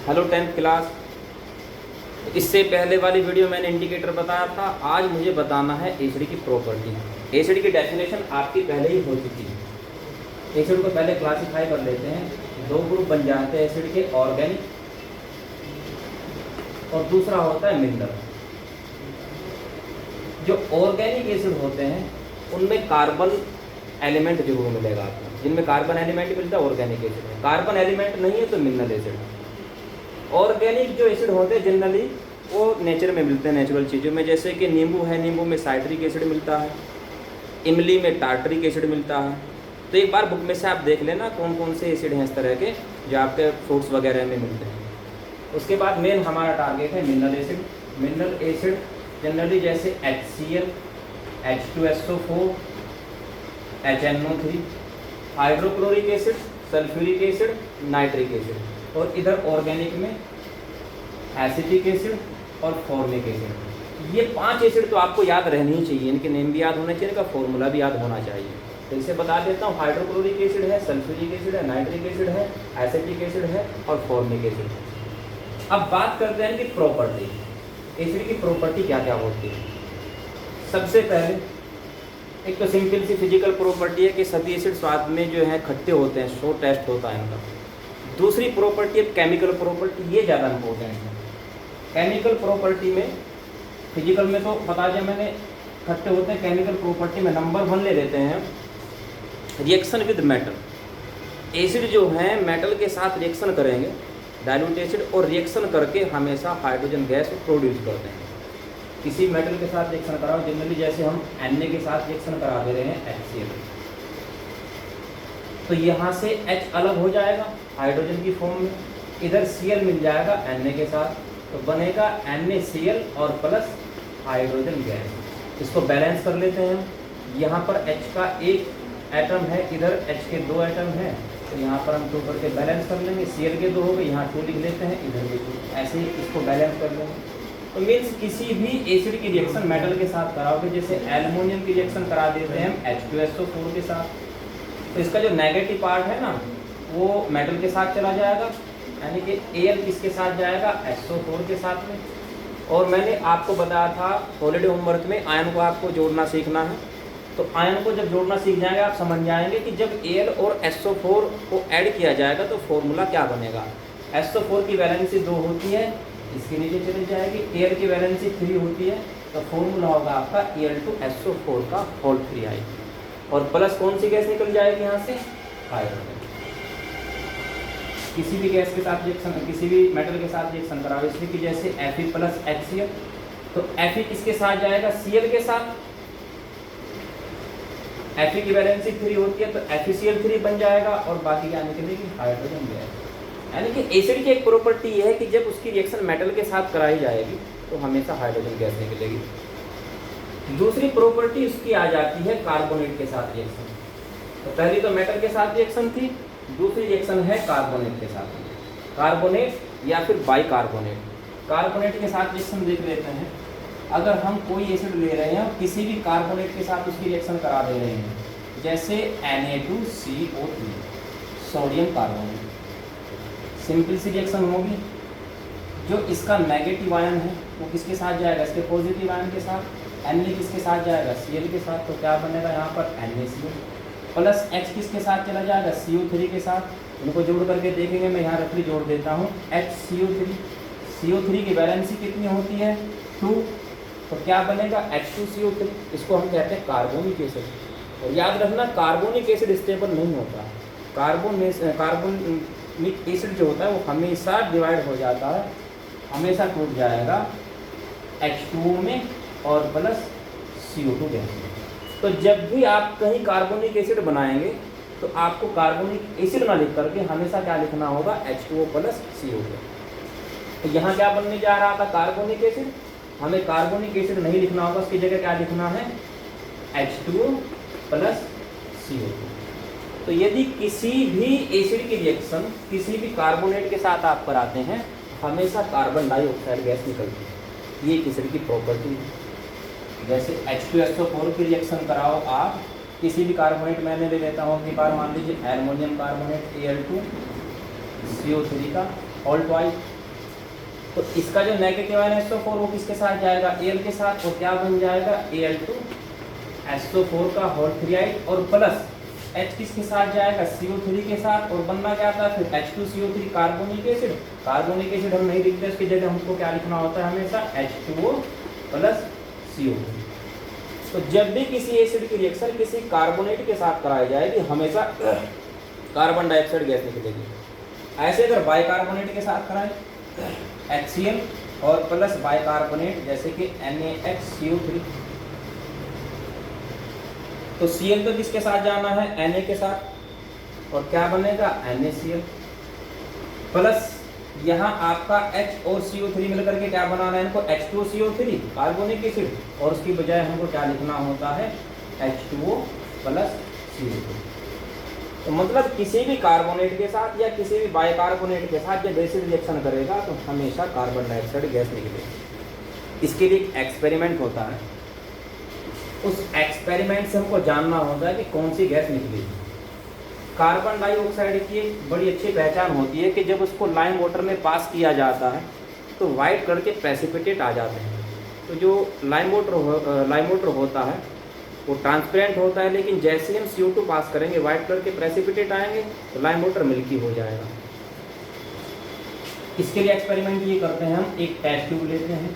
Hello 10th class. इससे पहले वाली वीडियो मैंने इंडिकेटर बताया था। आज मुझे बताना है एसिड की प्रॉपर्टी। एसिड की डेफिनेशन आपकी पहले ही हो चुकी है। एसिड को पहले क्लासिफाई कर लेते हैं। दो ग्रुप बन जाते हैं एसिड के, ऑर्गेनिक और दूसरा होता है मिनरल। जो ऑर्गेनिक एसिड होते हैं उनमें कार्बन एलिमेंट जरूर मिलेगा आपको। जिनमें कार्बन एलिमेंट मिलता है ऑर्गेनिक एसिड में, कार्बन एलिमेंट नहीं है तो मिनरल एसिड। ऑर्गेनिक जो एसिड होते हैं जनरली वो नेचर में मिलते हैं, नेचुरल चीज़ों में। जैसे कि नींबू है, नींबू में साइट्रिक एसिड मिलता है, इमली में टार्टरिक एसिड मिलता है। तो एक बार बुक में से आप देख लेना कौन कौन से एसिड हैं इस तरह के जो आपके फ्रूट्स वगैरह में मिलते हैं। उसके बाद मेन हमारा टारगेट है mineral acid. Mineral acid generally जैसे HCl, H2SO4, HNO3, hydrochloric acid, sulphuric acid, nitric acid. और इधर ऑर्गेनिक में एसिटिक एसिड और फॉर्मिक एसिड। ये 5 एसिड तो आपको याद रहनी ही चाहिए। इनके नेम भी याद होने चाहिए, इनका फॉर्मूला भी याद होना चाहिए। तो इसे बता देता हूँ। हाइड्रोक्लोरिक एसिड है, सल्फ्यूरिक एसिड है, नाइट्रिक एसिड है, एसिटिक एसिड है और फॉर्मिक एसिड है। अब बात करते हैं इनकी प्रॉपर्टी। एसिड की प्रॉपर्टी क्या क्या होती है। सबसे पहले एक तो सिंपल सी फिजिकल प्रॉपर्टी है कि सभी एसिड स्वाद में जो है खट्टे होते हैं, शो टेस्ट होता है इनका। दूसरी प्रॉपर्टी है केमिकल प्रॉपर्टी, ये ज़्यादा इंपॉर्टेंट है। केमिकल प्रॉपर्टी में, फिजिकल में तो बता दिया मैंने खट्टे होते हैं। केमिकल प्रॉपर्टी में नंबर 1 ले लेते हैं, रिएक्शन विद मेटल। एसिड जो है मेटल के साथ रिएक्शन करेंगे, डाइल्यूट एसिड, और रिएक्शन करके हमेशा हाइड्रोजन गैस प्रोड्यूस करते हैं। किसी मेटल के साथ रिएक्शन कराओ, जनरली जैसे हम Na के साथ रिएक्शन करा दे रहे हैं HCl, तो यहाँ से H अलग हो जाएगा हाइड्रोजन की फॉर्म में, इधर Cl मिल जाएगा Na के साथ, तो बनेगा NaCl और प्लस हाइड्रोजन गैस। इसको बैलेंस कर लेते हैं हम। यहाँ पर H का एक एटम है, इधर H के 2 एटम हैं, तो यहाँ पर हम 2 करके बैलेंस कर लेंगे। Cl के 2 हो गए, यहाँ 2 लिख लेते हैं, इधर भी 2, ऐसे ही इसको बैलेंस कर लेंगे। तो मीन्स किसी भी एसिड की रिएक्शन मेटल के साथ कराओगे, जैसे एल्युमिनियम की रिएक्शन करा देते हैं हम H2SO4 के साथ, तो इसका जो नेगेटिव पार्ट है ना वो मेटल के साथ चला जाएगा, यानी कि Al किसके साथ जाएगा, SO4 के साथ में। और मैंने आपको बताया था हॉलीडे होमवर्क में आयन को आपको जोड़ना सीखना है। तो आयन को जब जोड़ना सीख जाएंगे आप समझ जाएंगे कि जब Al और SO4 को ऐड किया जाएगा तो फॉर्मूला क्या बनेगा। SO4 की वैलेंसी 2 होती है, इसके नीचे चली जाएगी। Al की वैलेंसी 3 होती है, तो फॉर्मूला होगा आपका Al2SO4 का होल 3 आएगी। और प्लस कौन सी गैस निकल जाएगी यहाँ से, हाइड्रोजन। किसी भी गैस के साथ रिएक्शन, किसी भी मेटल के साथ रिएक्शन कराओ, इसलिए कि जैसे Fe प्लस HCl, तो Fe किसके साथ जाएगा, Cl के साथ। Fe की वैलेंसी 3 होती है, तो FeCl3 बन जाएगा और बाकी क्या निकलेगी, हाइड्रोजन गैस। यानी कि एसिड की एक प्रॉपर्टी यह है कि जब उसकी रिएक्शन मेटल के साथ कराई जाएगी तो हमेशा हाइड्रोजन गैस निकलेगी। दूसरी प्रॉपर्टी उसकी आ जाती है कार्बोनेट के साथ रिएक्शन। तो पहली तो मेटल के साथ रिएक्शन थी, दूसरी रिएक्शन है कार्बोनेट के साथ। कार्बोनेट या फिर बाइकार्बोनेट। कार्बोनेट के साथ रिएक्शन देख लेते हैं। अगर हम कोई एसिड ले रहे हैं और किसी भी कार्बोनेट के साथ उसकी रिएक्शन करा दे रहे हैं, जैसे Na2CO3 सोडियम कार्बोनेट, सिंपल सी रिएक्शन होगी। जो इसका नेगेटिव आयन है वो किसके साथ जाएगा, इसके पॉजिटिव आयन के साथ। Na किसके साथ जाएगा, Cl के साथ, तो क्या बनेगा यहाँ पर NaCl। प्लस H किसके साथ चला जाएगा, CO3 के साथ। इनको जोड़ करके देखेंगे, मैं यहाँ रफली जोड़ देता हूँ। HCO3, CO3 की वैलेंसी कितनी होती है, 2, तो क्या बनेगा, H2CO3। इसको हम कहते हैं कार्बोनिक एसिड। और याद रखना कार्बोनिक एसिड स्टेबल नहीं होता। कार्बोनिक एसिड जो होता है वो हमेशा डिवाइड हो जाता है, हमेशा टूट जाएगा H2O में और प्लस CO2 गैस में। तो जब भी आप कहीं कार्बोनिक एसिड बनाएंगे तो आपको कार्बोनिक एसिड ना लिख करके हमेशा क्या लिखना होगा, H2O प्लस CO2। तो यहाँ क्या बनने जा रहा था, कार्बोनिक एसिड। हमें कार्बोनिक एसिड नहीं लिखना होगा, उसकी जगह क्या लिखना है, H2O प्लस CO2। तो यदि किसी भी एसिड की रिएक्शन किसी भी कार्बोनेट के साथ आप कराते हैं, हमेशा कार्बन डाइऑक्साइड गैस निकलती है। ये एसिड की प्रॉपर्टी है। जैसे H2SO4 की रिएक्शन कराओ आप किसी भी कार्बोनेट, मैंने ले लेता हूँ, मान लीजिए एल्युमिनियम कार्बोनेट Al2CO3 का ऑल ट्वाइस, तो इसका जो नेगेटिव आयन SO4 वो किसके साथ जाएगा, Al के साथ, और क्या बन जाएगा Al2SO4 का होल 3 और प्लस H किसके साथ जाएगा, CO3 के साथ, और बनना क्या था फिर H2CO3 carbonic acid. Carbonic acid हम नहीं लिखते, इसकी जगह हमको क्या लिखना होता है हमेशा H2O प्लस CO3। तो जब भी किसी एसिड की रिएक्शन किसी कार्बोनेट के साथ कराई जाएगी हमेशा कार्बन डाइऑक्साइड गैस निकलेगी। ऐसे अगर बाइकार्बोनेट के साथ कराएं HCl और प्लस बाइकार्बोनेट जैसे कि NaHCO3, तो Cl तो किसके साथ जाना है, Na के साथ, और क्या बनेगा NaCl प्लस यहाँ आपका H और CO3 मिलकर के क्या बनाना है इनको H2CO3 कार्बोनिक एसिड, और उसकी बजाय हमको क्या लिखना होता है H2O प्लस CO2। तो मतलब किसी भी कार्बोनेट के साथ या किसी भी बाइकार्बोनेट के साथ जब एसिड रिएक्शन करेगा तो हमेशा कार्बन डाइऑक्साइड गैस निकलेगी। इसके लिए एक एक्सपेरिमेंट होता है, उस एक्सपेरिमेंट से हमको जानना होता है कि कौन सी गैस निकलेगी। कार्बन डाइऑक्साइड की एक बड़ी अच्छी पहचान होती है कि जब उसको लाइम वाटर में पास किया जाता है तो वाइट कलर के प्रेसिपिटेट आ जाते हैं। तो जो लाइम वाटर होता है वो ट्रांसपेरेंट होता है, लेकिन जैसे ही हम CO2 पास करेंगे वाइट कलर के प्रेसिपिटेट आएंगे तो लाइम वाटर मिल्की हो जाएगा। इसके लिए एक्सपेरिमेंट ये करते हैं, हम एक टेस्ट ट्यूब लेते हैं,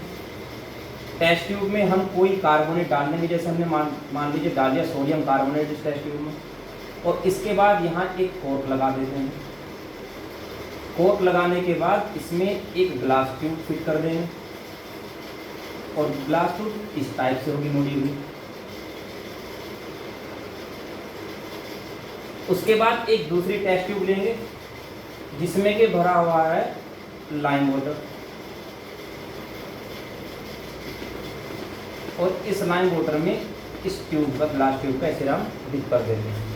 टेस्ट ट्यूब में हम कोई कार्बोनेट डाल देंगे, जैसे हमने मान लीजिए डाल दिया सोडियम कार्बोनेट इस टेस्ट ट्यूब में, और इसके बाद यहाँ एक कोट लगा देते हैं। कोट लगाने के बाद इसमें एक ग्लास ट्यूब फिट कर देंगे, और ग्लास ट्यूब इस टाइप से होगी मुड़ी हुई। उसके बाद एक दूसरी टेस्ट ट्यूब लेंगे जिसमें के भरा हुआ है लाइम वाटर, और इस लाइम वाटर में इस ट्यूब का ग्लास ट्यूब का ऐसे हम डिप कर देते हैं।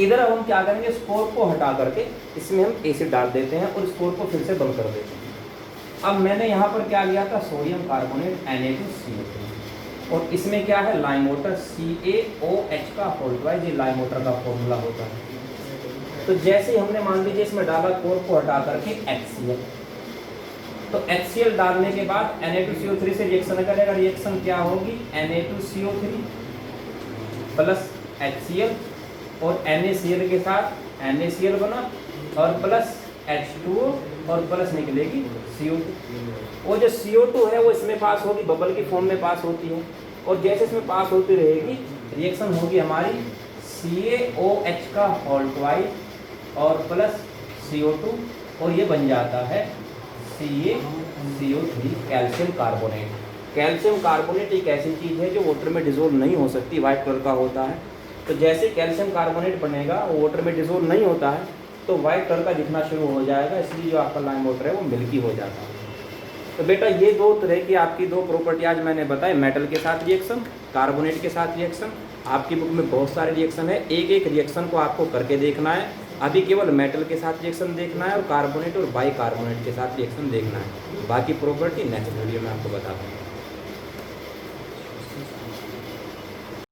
इधर अब हम क्या करेंगे, स्कोर को हटा करके इसमें हम एसिड डाल देते हैं और स्कोर को फिर से बंद कर देते हैं। अब मैंने यहाँ पर क्या लिया था, सोडियम कार्बोनेट Na2CO3, और इसमें क्या है लाइम वाटर CaOH का होल 2, ये लाइम वाटर का फॉर्मूला होता है। तो जैसे ही हमने मान लीजिए इसमें डाला कोर को हटा करके HCl, तो HCl डालने के बाद Na2CO3 से रिएक्शन करेगा, रिएक्शन क्या होगी Na2CO3 प्लस HCl, और NaCl के साथ NaCl बना, और प्लस H2O, और प्लस निकलेगी CO2। वो जो CO2 है वो इसमें पास होगी, बबल की फॉर्म में पास होती है, और जैसे इसमें पास होती रहेगी रिएक्शन होगी हमारी CaOH का होल 2 और प्लस CO2, और ये बन जाता है CaCO3 calcium carbonate. Calcium carbonate एक ऐसी चीज़ है जो वाटर में डिजोल्व नहीं हो सकती, वाइट कलर का होता है। तो जैसे कैल्शियम कार्बोनेट बनेगा वो वाटर में डिजोल्व नहीं होता है तो वाइट कलर का दिखना शुरू हो जाएगा, इसलिए जो आपका लाइम वाटर है वो मिल्की हो जाता है। तो बेटा ये दो तरह की आपकी दो प्रॉपर्टी आज मैंने बताई, मेटल के साथ रिएक्शन, कार्बोनेट के साथ रिएक्शन। आपकी बुक में बहुत सारे रिएक्शन है, एक एक रिएक्शन को आपको करके देखना है। अभी केवल मेटल के साथ रिएक्शन देखना है और कार्बोनेट और बाइकार्बोनेट के साथ रिएक्शन देखना है, बाकी प्रॉपर्टी नेक्स्ट वीडियो में आपको बताऊँगा।